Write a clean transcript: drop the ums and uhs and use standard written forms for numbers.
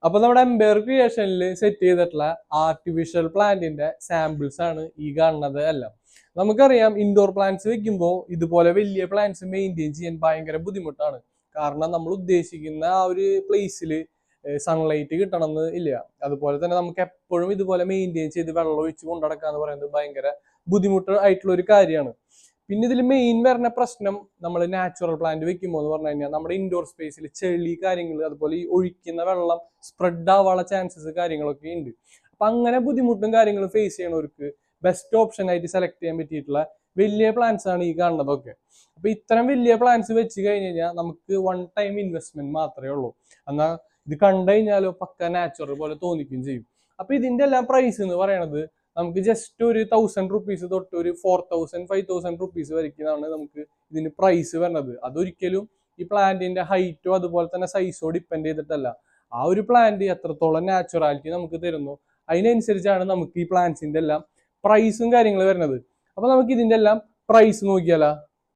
അപ്പൊ നമ്മുടെ Empire ക്രിയേഷനിൽ set ചെയ്തിട്ടുള്ള ആർട്ടിഫിഷ്യൽ പ്ലാന്റിന്റെ സാമ്പിൾസ് ആണ് ഈ കാണുന്നത് എല്ലാം. നമുക്കറിയാം ഇൻഡോർ പ്ലാന്റ്സ് വെക്കുമ്പോൾ ഇതുപോലെ വലിയ പ്ലാന്റ്സ് മെയിൻറ്റെയിൻ ചെയ്യാൻ ഭയങ്കര ബുദ്ധിമുട്ടാണ്. കാരണം നമ്മൾ ഉദ്ദേശിക്കുന്ന ആ ഒരു പ്ലേസിൽ സൺലൈറ്റ് കിട്ടണമെന്ന് ഇല്ല. അതുപോലെ തന്നെ നമുക്ക് എപ്പോഴും ഇതുപോലെ മെയിൻറ്റെയിൻ ചെയ്ത് വെള്ളം ഒഴിച്ച് കൊണ്ടുനടക്കുക എന്ന് പറയുന്നത് ഭയങ്കര ബുദ്ധിമുട്ട് ആയിട്ടുള്ള ഒരു കാര്യമാണ്. പിന്നെ ഇതിൽ മെയിൻ വരുന്ന പ്രശ്നം നമ്മൾ നാച്ചുറൽ പ്ലാന്റ് വെക്കുമ്പോൾ എന്ന് പറഞ്ഞു കഴിഞ്ഞാൽ നമ്മുടെ ഇൻഡോർ സ്പേസിൽ ചെളി കാര്യങ്ങൾ അതുപോലെ ഈ ഒഴിക്കുന്ന വെള്ളം സ്പ്രെഡ് ആവാനുള്ള ചാൻസസ് കാര്യങ്ങളൊക്കെ ഉണ്ട്. അപ്പൊ അങ്ങനെ ബുദ്ധിമുട്ടും കാര്യങ്ങളും ഫേസ് ചെയ്യണവർക്ക് ബെസ്റ്റ് ഓപ്ഷൻ ആയിട്ട് സെലക്ട് ചെയ്യാൻ പറ്റിയിട്ടുള്ള വലിയ പ്ലാന്റ്സ് ആണ് ഈ കാണുന്നതൊക്കെ. അപ്പൊ ഇത്തരം വലിയ പ്ലാന്റ്സ് വെച്ച് കഴിഞ്ഞ് കഴിഞ്ഞാൽ നമുക്ക് വൺ ടൈം ഇൻവെസ്റ്റ്മെന്റ് മാത്രമേ ഉള്ളൂ. എന്നാൽ ഇത് കണ്ടു കഴിഞ്ഞാലോ പക്ക നാച്ചുറൽ പോലെ തോന്നിക്കുകയും ചെയ്യും. അപ്പൊ ഇതിന്റെ എല്ലാം പ്രൈസ് എന്ന് പറയുന്നത് നമുക്ക് ജസ്റ്റ് ഒരു 1000 റുപ്പീസ് തൊട്ട് ഒരു 4000 5000 റുപ്പീസ് വരയ്ക്കുന്നതാണ് നമുക്ക് ഇതിന് പ്രൈസ് വരുന്നത്. അതൊരിക്കലും ഈ പ്ലാന്റിന്റെ ഹൈറ്റോ അതുപോലെ തന്നെ സൈസോ ഡിപ്പെൻഡ് ചെയ്തിട്ടല്ല. ആ ഒരു പ്ലാന്റ് എത്രത്തോളം നാച്ചുറാലിറ്റി നമുക്ക് തരുന്നു അതിനനുസരിച്ചാണ് നമുക്ക് ഈ പ്ലാന്റ്സിന്റെ എല്ലാം പ്രൈസും കാര്യങ്ങളും വരുന്നത്. അപ്പൊ നമുക്ക് ഇതിന്റെ എല്ലാം പ്രൈസ് നോക്കിയാലോ.